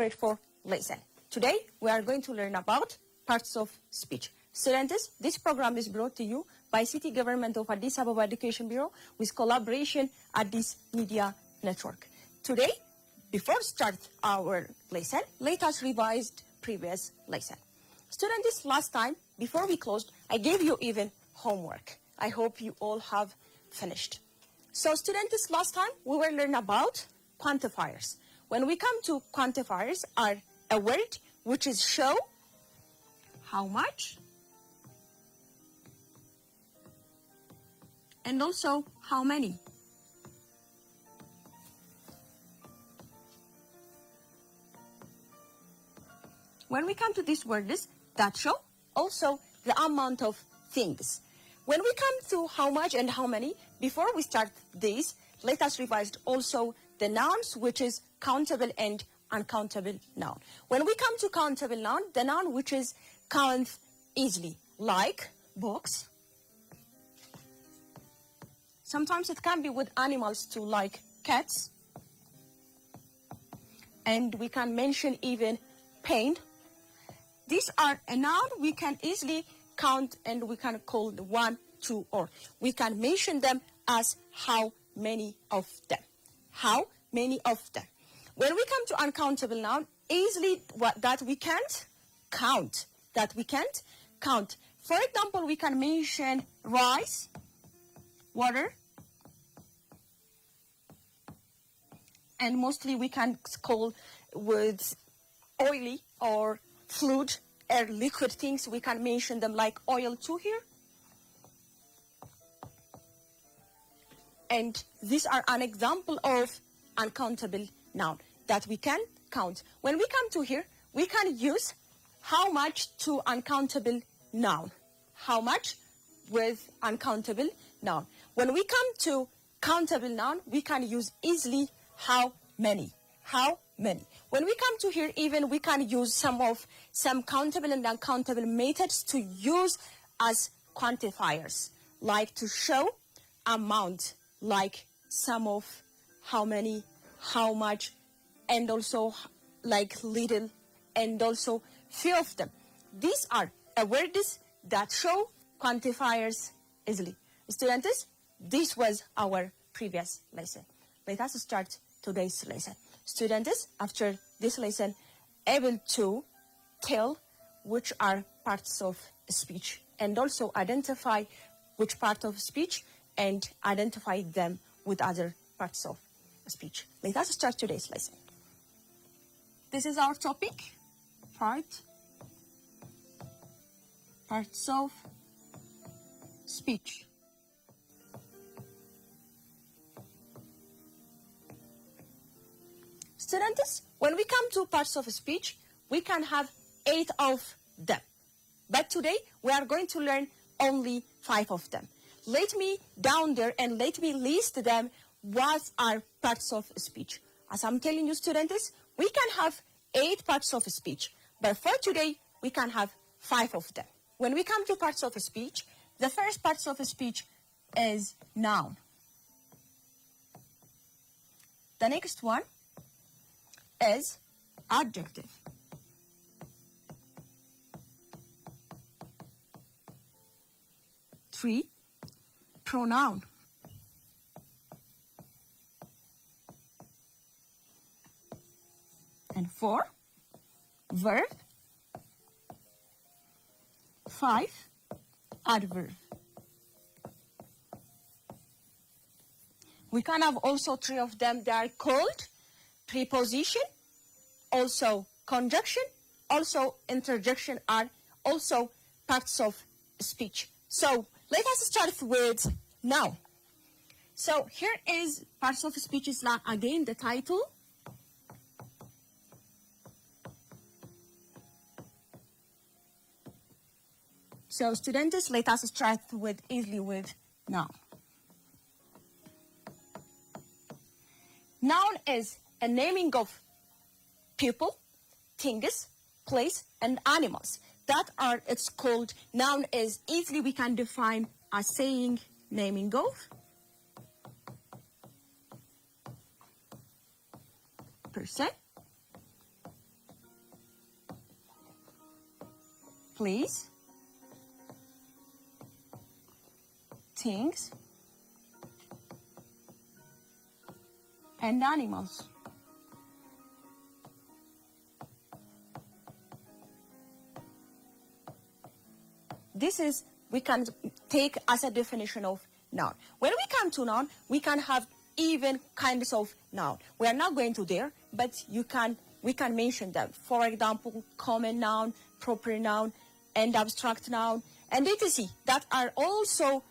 grateful lesson. Today, we are going to learn about parts of speech. Students, this program is brought to you by City Government of Addis Ababa Education Bureau with collaboration Addis Media Network. Today, before start our lesson, let us revise previous lesson. Students, last time, before we closed, I gave you even homework. I hope you all have finished. So students, last time, we were learning about quantifiers. When we come to quantifiers, are a word which is show how much and also how many. When we come to these words that show also the amount of things. When we come to how much and how many, before we start this, let us revise also the nouns, which is countable and uncountable noun. When we come to countable noun, the noun which is count easily, like books. Sometimes it can be with animals too, like cats. And we can mention even pain. These are a noun we can easily count and we can call the 1, 2, or we can mention them as how many of them. How many of them. When we come to uncountable noun, easily that we can't count. That we can't count. For example, we can mention rice, water, and mostly we can call with oily or fluid or liquid things. We can mention them like oil too here. And these are an example of uncountable noun that we can count. When we come to here, we can use how much to uncountable noun. How much with uncountable noun. When we come to countable noun, we can use easily how many. How many. When we come to here, even we can use some countable and uncountable methods to use as quantifiers, like to show amount, like some of, how many, how much, and also like little, and also few of them. These are words that show quantifiers easily. Students, this was our previous lesson. Let us start today's lesson. Students, after this lesson, able to tell which are parts of speech and also identify which part of speech and identify them with other parts of speech. Let us start today's lesson. This is our topic, parts of speech. Students, when we come to parts of speech, we can have 8 of them. But today, we are going to learn only 5 of them. Let me down there and let me list them. What are parts of speech? As I'm telling you, students, we can have 8 parts of speech. But for today, we can have 5 of them. When we come to parts of speech, the first parts of speech is noun. The next one is adjective. Three, pronoun. And 4, verb. 5, adverb. We can have also 3 of them. They are called preposition, also conjunction, also interjection, are also parts of speech. So let us start with noun. So here is parts of speech is like again the title. So students, let us start with easily with noun. Noun is a naming of people, things, place, and animals. That are, it's called, noun is easily we can define as saying, naming of person, place, things, and animals. This is, we can take as a definition of noun. When we come to noun, we can have even kinds of noun. We are not going to there, but we can mention them. For example, common noun, proper noun, and abstract noun, and etc. That are also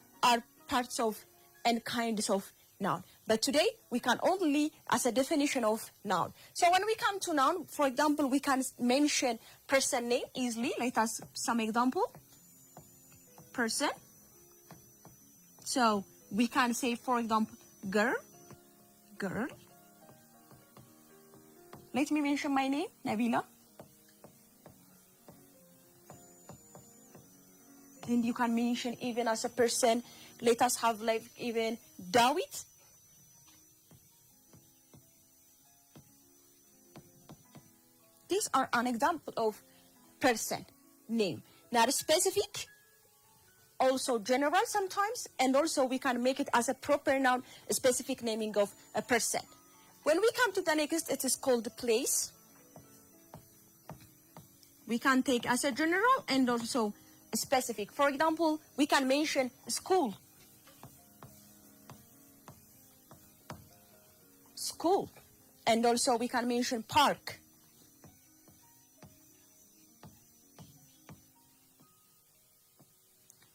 parts of and kinds of noun. But today, we can only as a definition of noun. So when we come to noun, for example, we can mention person name easily. Let us some example. Person. So we can say, for example, girl. Let me mention my name, Nabila. And you can mention even as a person. Let us have like even David. These are an example of person name. Not specific, also general sometimes, and also we can make it as a proper noun, a specific naming of a person. When we come to the next, it is called place. We can take as a general and also a specific. For example, we can mention school. School. And also we can mention park.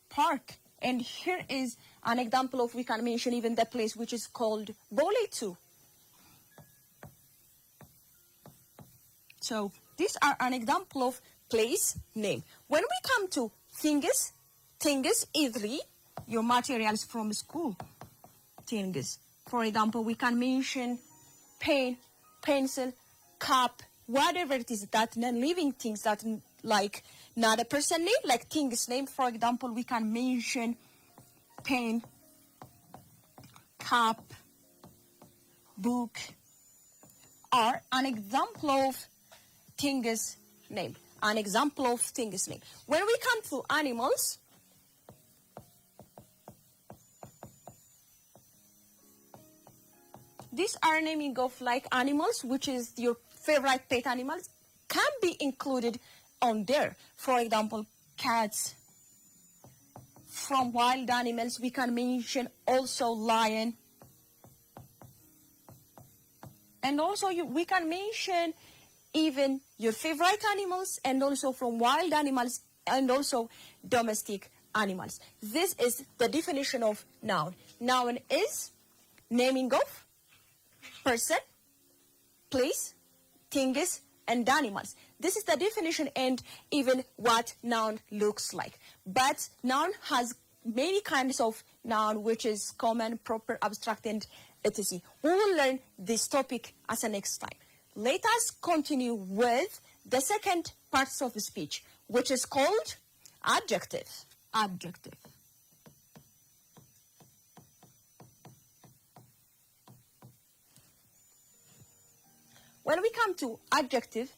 Park. And here is an example of, we can mention even the place which is called Boletu. So these are an example of place name. When we come to things easily, your materials from school. Things. For example, we can mention pen, pencil, cup, whatever it is, that non-living things that like not a person name, like things name. For example, we can mention pen, cup, book, are an example of things name. An example of things name. When we come to animals, these are naming of like animals, which is your favorite pet animals, can be included on there. For example, cats. From wild animals, we can mention also lion. And also we can mention even your favorite animals, and also from wild animals, and also domestic animals. This is the definition of noun. Noun is naming of person, place, things, and animals. This is the definition and even what noun looks like. But noun has many kinds of noun, which is common, proper, abstract, and etc. We will learn this topic as a next time. Let us continue with the second parts of the speech, which is called adjective. Adjective. When we come to adjective,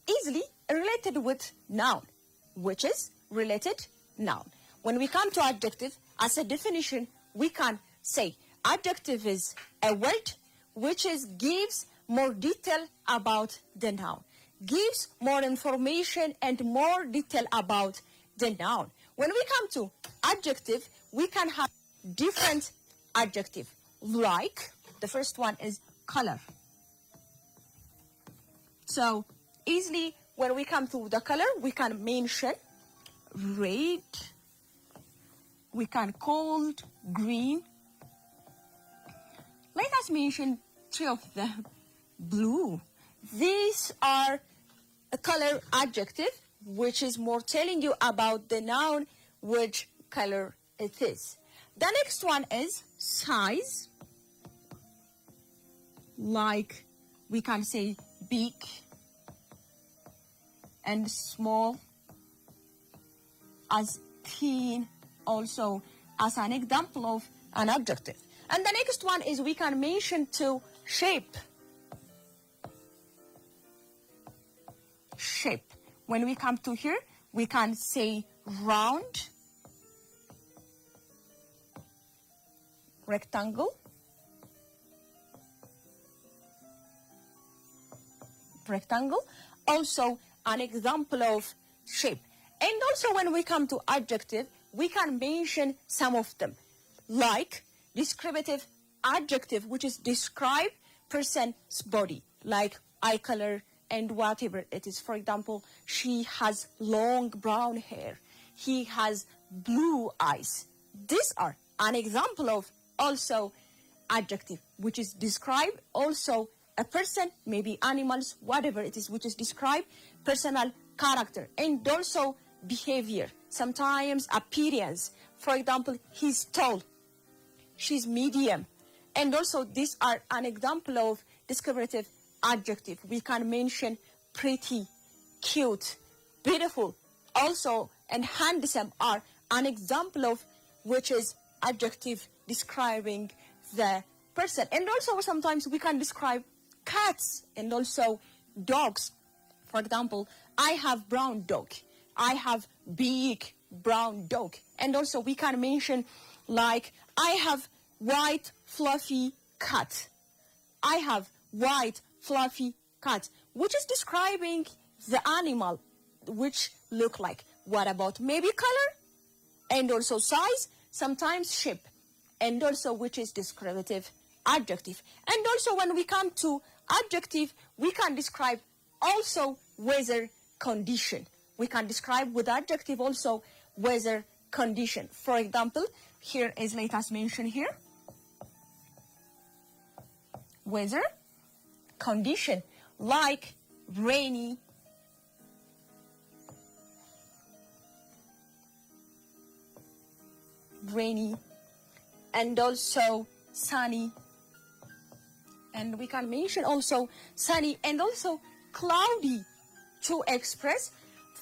easily related with noun, which is related noun. When we come to adjective, as a definition, we can say adjective is a word which gives more detail about the noun, gives more information and more detail about the noun. When we come to adjective, we can have different adjective, like the first one is color. So easily, when we come to the color, we can mention red, we can call green. Let us mention three of them. Blue. These are a color adjective, which is more telling you about the noun, which color it is. The next one is size. Like we can say big and small, as thin, also as an example of an adjective. And the next one is we can mention to shape. Shape. When we come to here, we can say round, rectangle, rectangle. Also an example of shape. And also when we come to adjective, we can mention some of them, like descriptive adjective, which is describe person's body, like eye color and whatever it is. For example, she has long brown hair. He has blue eyes. These are an example of also adjective, which is describe also a person, maybe animals, whatever it is, which is describe personal character and also behavior, sometimes appearance. For example, he's tall, she's medium. And also these are an example of descriptive adjective. We can mention pretty, cute, beautiful, also, and handsome are an example of which is adjective describing the person. And also sometimes we can describe cats and also dogs. For example, I have brown dog. I have big brown dog. And also we can mention like I have white fluffy cat. I have white fluffy cat, which is describing the animal which look like. What about maybe color and also size, sometimes shape, and also which is descriptive adjective. And also when we come to adjective, we can describe also weather condition. We can describe with adjective also weather condition. For example, here is, let us mention here, weather condition, like rainy, and also sunny. And we can mention also sunny and also cloudy to express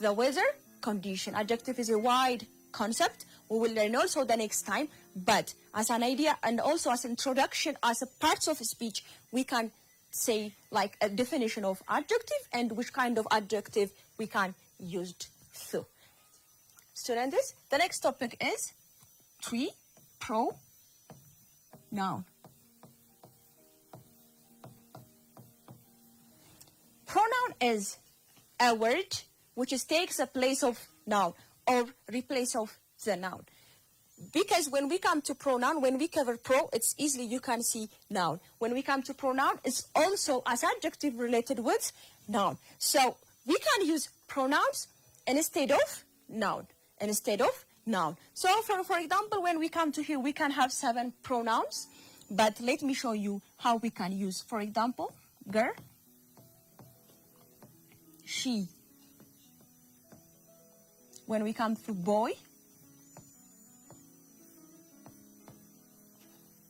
the weather condition. Adjective is a wide concept. We will learn also the next time, but as an idea and also as introduction, as a parts of speech, we can say like a definition of adjective and which kind of adjective we can use to. Students, the next topic is pronoun. Pronoun is a word which takes the place of noun or replace of the noun. Because when we come to pronoun, when we cover pro, it's easily you can see noun. When we come to pronoun, it's also as adjective related with noun. So we can use pronouns instead of noun. So for example, when we come to here, we can have 7 pronouns. But let me show you how we can use. For example, girl, she. When we come to boy,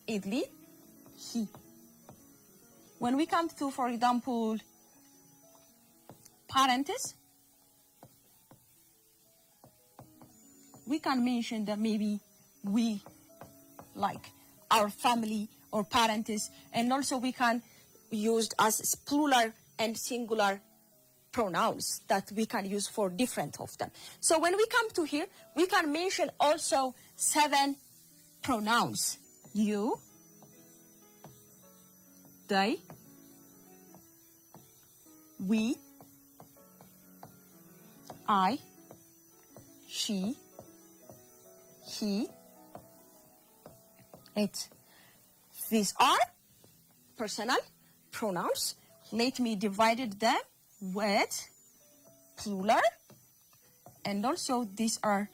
Idli, he. When we come to, for example, parents, we can mention that maybe we, like our family or parents, and also we can use as plural and singular pronouns that we can use for different of them. So when we come to here, we can mention also 7 pronouns. You, they, we, I, she, he, it. These are personal pronouns. Let me divide them with plural, and also these are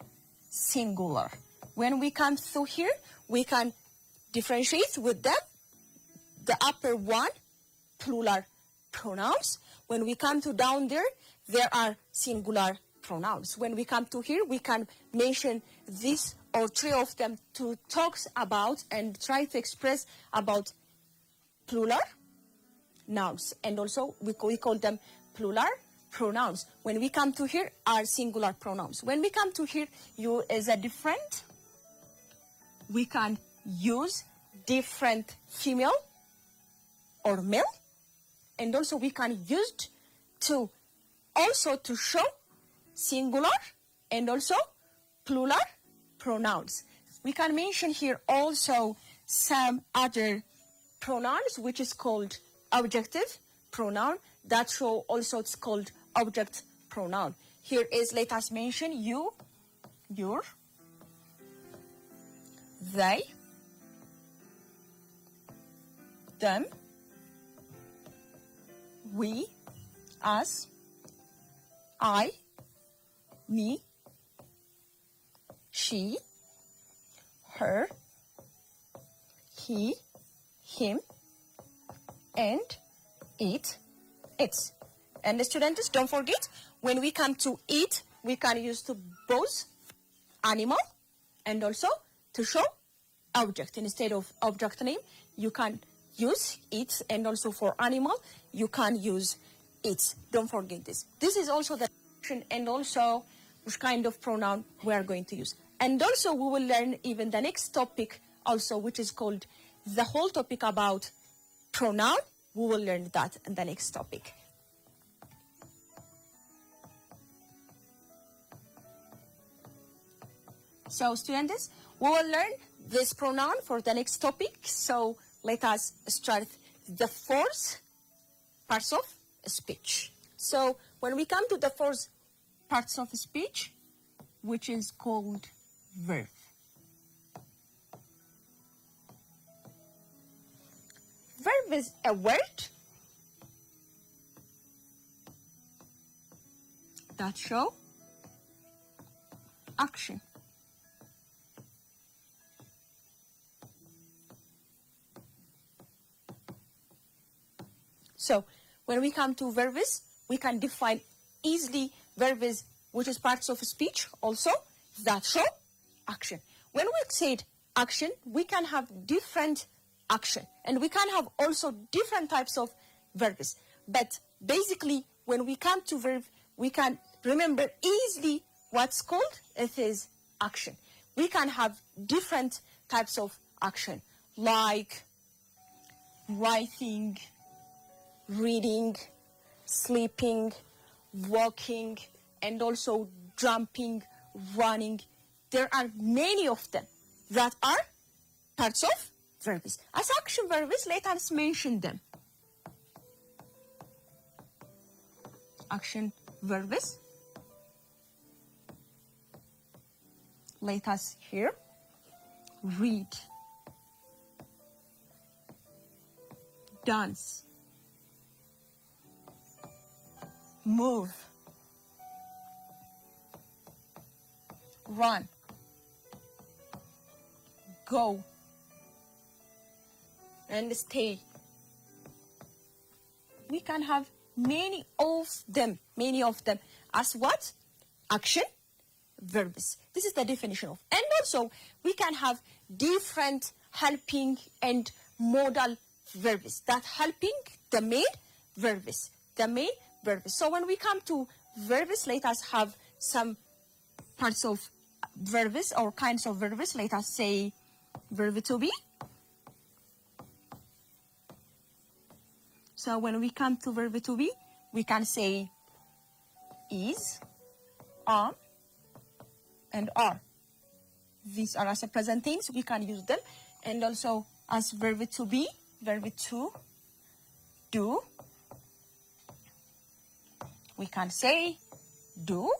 singular. When we come through here, we can differentiate with them. The upper one, plural pronouns. When we come to down there are singular pronouns. When we come to here, we can mention this or 3 of them to talk about and try to express about plural nouns. And also we call them plural pronouns. When we come to here are singular pronouns. When we come to here, you is a different. We can use different female or male, and also we can use to also to show singular and also plural pronouns. We can mention here also some other pronouns, which is called adjective pronoun. That show also it's called object pronoun. Here is, let us mention you, your, they, them, we, us, I, me, she, her, he, him, and it, its. And the students, don't forget, when we come to it, we can use to both animal and also to show object. Instead of object name, you can use it, and also for animal, you can use it. Don't forget this. This is also the and also which kind of pronoun we are going to use. And also we will learn even the next topic also, which is called the whole topic about pronoun. We will learn that in the next topic. So students, we will learn this pronoun for the next topic. So let us start the fourth parts of speech. So when we come to the fourth parts of speech, which is called verb. Verb is a word that show action. So when we come to verbs, we can define easily verbs, which is parts of speech also that show action. When we said action, we can have different action, and we can have also different types of verbs. But basically, when we come to verb, we can remember easily what's called it is action. We can have different types of action, like writing, reading, sleeping, walking, and also jumping, running. There are many of them that are parts of verbs. As action verbs, let us mention them. Action verbs. Let us hear. Read, dance, move, run, go, and stay. We can have many of them as what? Action verbs. This is the definition of. And also, we can have different helping and modal verbs that helping the main verbs. So when we come to verbs, let us have some parts of verbs or kinds of verbs. Let us say verb to be. So when we come to verb to be, we can say is, are, and are. These are as a present tense, we can use them. And also as verb to be, verb to do, we can say do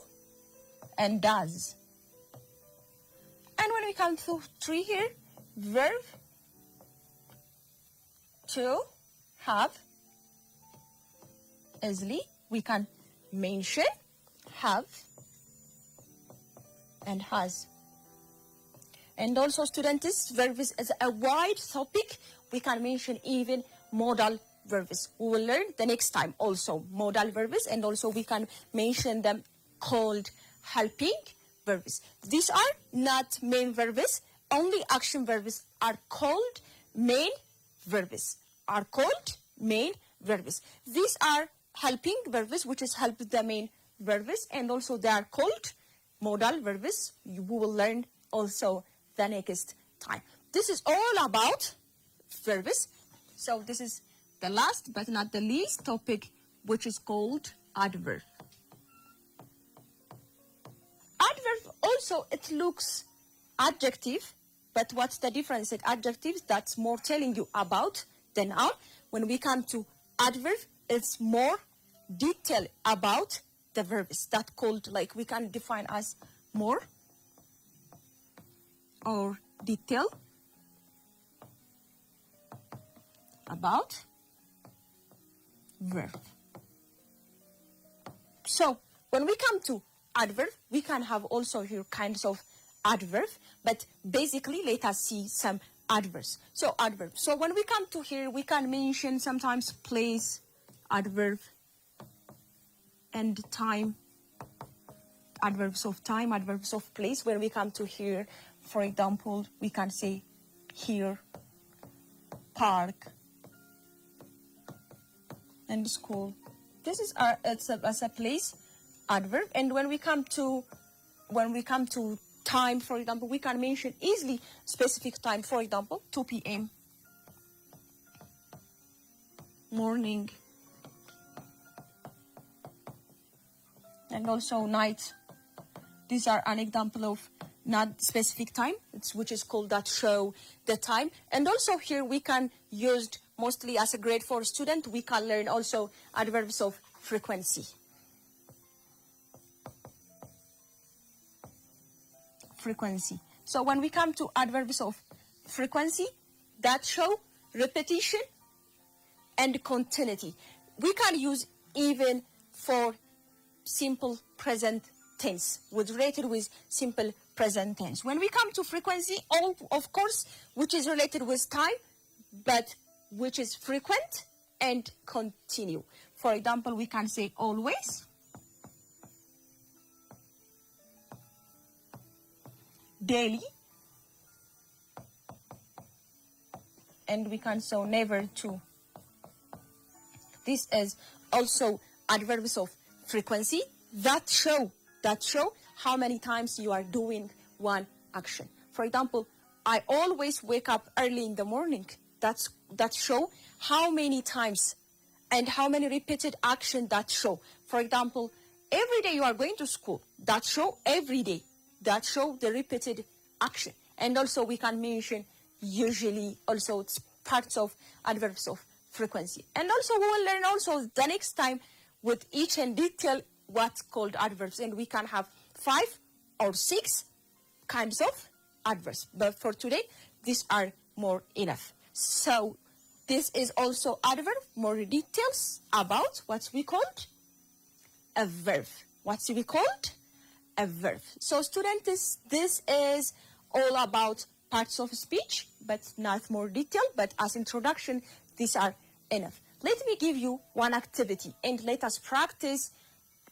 and does. And when we come to 3 here, verb to have, easily we can mention have and has. And also students, verbs is a wide topic. We can mention even modal verbs. We will learn the next time also modal verbs, and also we can mention them called helping verbs. These are not main verbs. Only action verbs are called main verbs. These are helping verbs, which is help the main verbs, and also they are called modal verbs. We will learn also the next time. This is all about verbs. So this is the last but not the least topic, which is called adverb. also it looks adjective, but what's the difference in adjectives? That's more telling you about the noun. When we come to adverb, it's more detail about the verbs. That called, like, we can define as more or detail about verb. So when we come to adverb, we can have also here kinds of adverb, but basically let us see some adverbs. So adverb. So when we come to here, we can mention sometimes place, adverb, and time. Adverbs of time, adverbs of place. When we come to here, for example, we can say here, park, and school. This is as a place adverb. And when we come to time, for example, we can mention easily specific time. For example, 2 p.m. morning, and also night. These are an example of not specific time, which is called that show the time. And also here we can use mostly as a grade 4 student, we can learn also adverbs of frequency. Frequency. So when we come to adverbs of frequency, that show repetition and continuity. We can use even for simple present tense, related with simple present tense. When we come to frequency, all, of course, which is related with time, but which is frequent and continue. For example, we can say always, daily, and we can say never too. This is also adverbs of frequency that show how many times you are doing one action. For example, I always wake up early in the morning. That show how many times and how many repeated action that show. For example, every day you are going to school. That show every day. That show the repeated action. And also we can mention usually also it's parts of adverbs of frequency. And also we will learn also the next time with each and detail what's called adverbs. And we can have 5 or 6 kinds of adverbs. But for today, these are more enough. So this is also adverb, more details about what we called a verb. What's we called a verb. So students, this is all about parts of speech, but not more detail. But as introduction, these are enough. Let me give you one activity and let us practice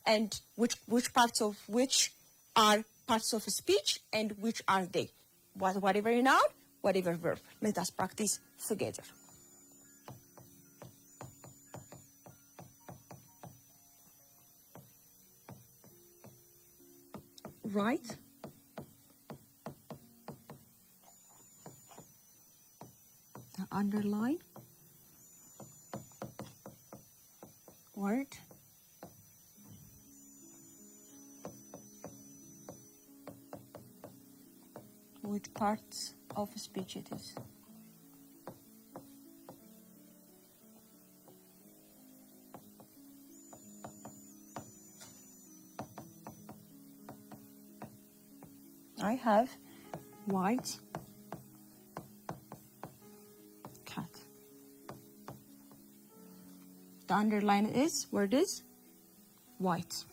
and which parts of which are parts of speech and which are they. Whatever noun, whatever verb. Let us practice together. Write the underline word which parts of speech it is. I have white cat. The underline is, word is white.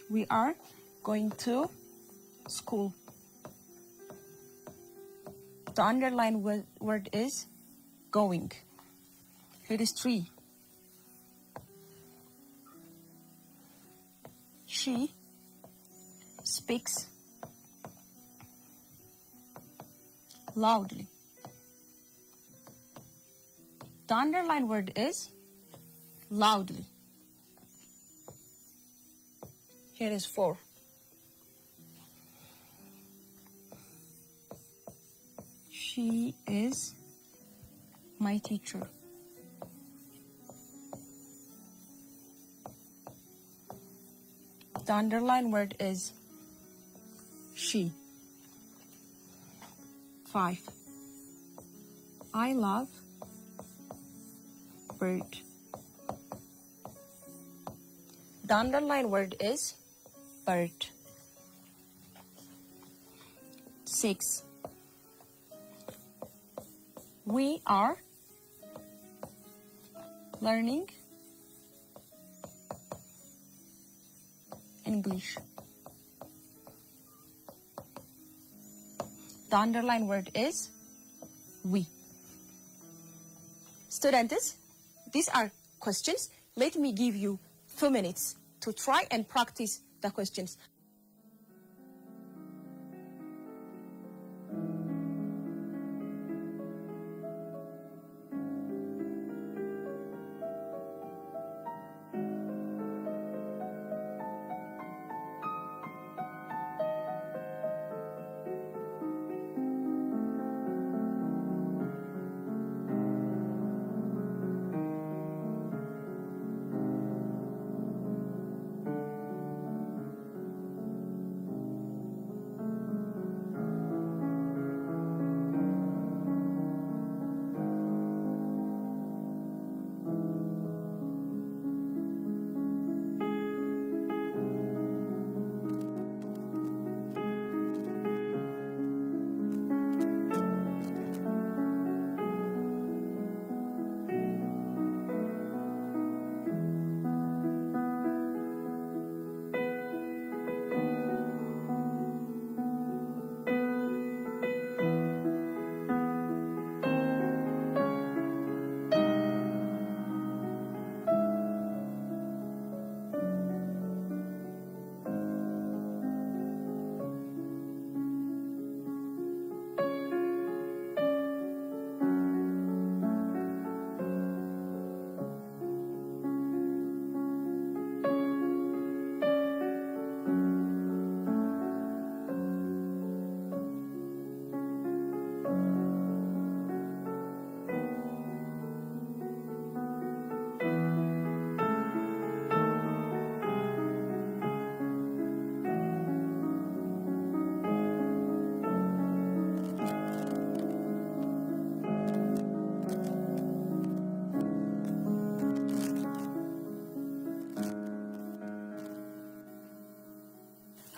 We are going to school. The underlined word is going. Here is tree. She speaks loudly. The underlined word is loudly. Here is 4. She is my teacher. The underlined word is she. 5. I love bird. The underlined word is bird. 6. We are learning English. The underlined word is we. Students, these are questions. Let me give you 2 minutes to try and practice the questions.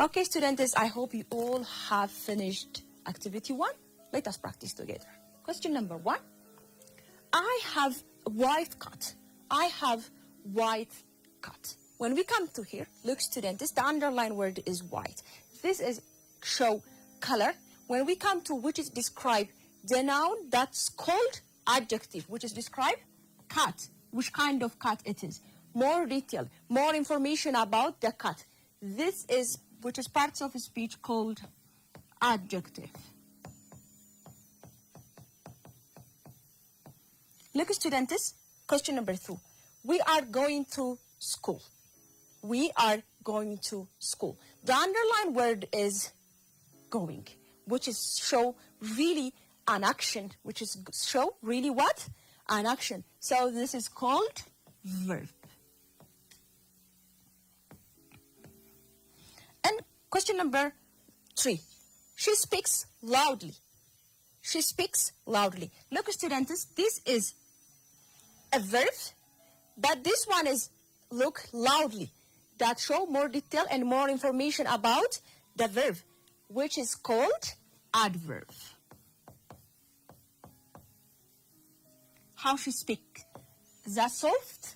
Okay, students, I hope you all have finished activity 1. Let us practice together. Question number 1. I have a white cat. I have white cat. When we come to here, look, students, the underlined word is white. This is show color. When we come to which is describe the noun, that's called adjective, which is describe cat, which kind of cat it is. More detail, more information about the cat. This is which is parts of speech called adjective. Look, students, question number 2. We are going to school. We are going to school. The underlined word is going, which is show really an action, which is show really what? An action. So this is called verb. And question number 3. She speaks loudly. She speaks loudly. Look, students, this is a verb, but this one is look loudly. That show more detail and more information about the verb, which is called adverb. How she speak? That soft?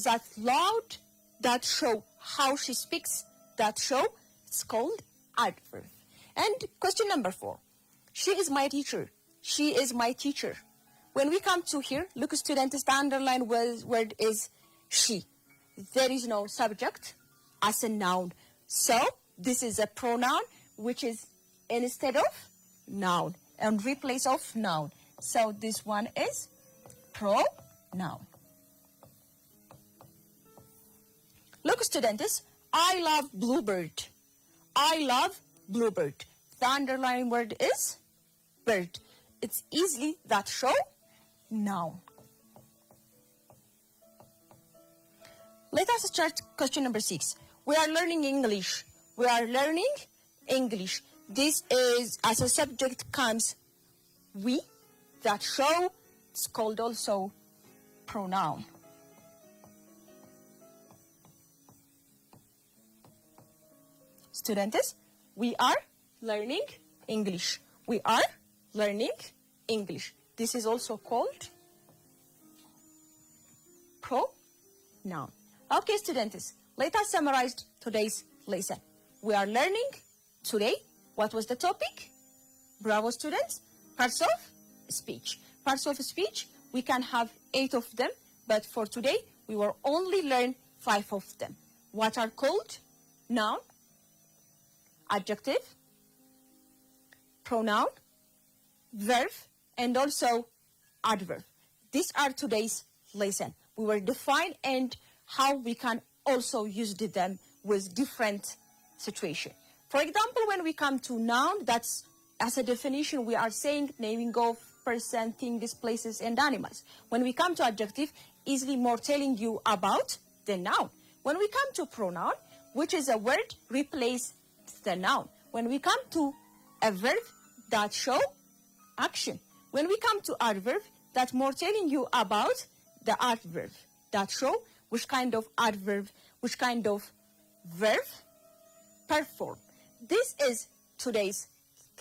That loud? That show how she speaks? That show, it's called adverb. And question number 4. She is my teacher. She is my teacher. When we come to here, look, students, the underlined word is she. There is no subject as a noun. So this is a pronoun which is instead of noun and replace of noun. So this one is pronoun. Look, students, I love bluebird. I love bluebird. The underlying word is bird. It's easily that show noun. Let us start question number 6. We are learning English. We are learning English. This is, as a subject comes we, that show, it's called also pronoun. Students, we are learning English. We are learning English. This is also called pronoun. Okay, students, let us summarize today's lesson. We are learning today. What was the topic? Bravo, students. Parts of speech. Parts of speech, we can have 8 of them, but for today, we will only learn 5 of them. What are called? Noun, adjective, pronoun, verb, and also adverb. These are today's lesson. We will define and how we can also use them with different situations. For example, when we come to noun, that's as a definition, we are saying naming of person, things, places, and animals. When we come to adjective, easily more telling you about the noun. When we come to pronoun, which is a word, replace the noun. When we come to a verb, that show action. When we come to adverb, that more telling you about the adverb, that show which kind of adverb, which kind of verb perform. This is today's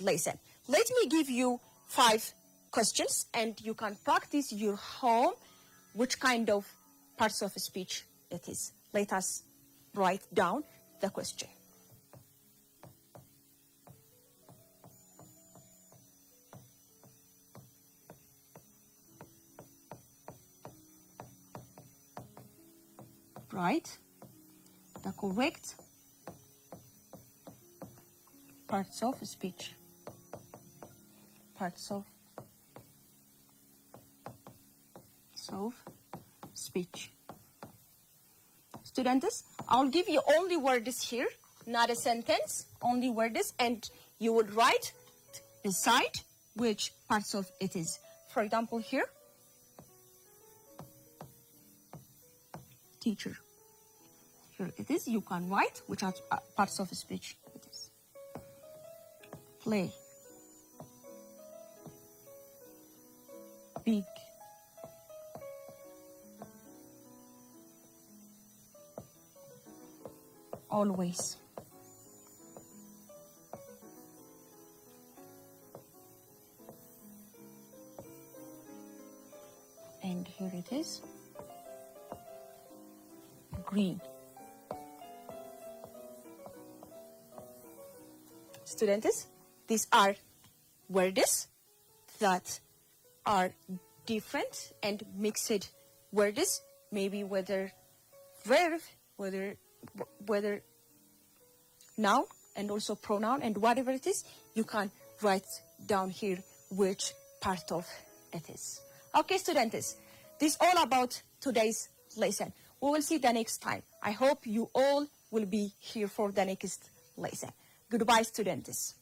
lesson. Let me give you 5 questions and you can practice your home which kind of parts of speech it is. Let us write down the question. Write the correct parts of speech. Parts of speech. Students, I'll give you only words here, not a sentence, only words, and you will write beside which parts of it is. For example, here, teacher. Here it is. You can write which are parts of speech it is. Play. Big. Always. And here it is. Green. Students, these are words that are different and mixed words, maybe whether verb, whether noun, and also pronoun, and whatever it is, you can write down here which part of it is. Okay, students, this is all about today's lesson. We will see the next time. I hope you all will be here for the next lesson. Goodbye, students.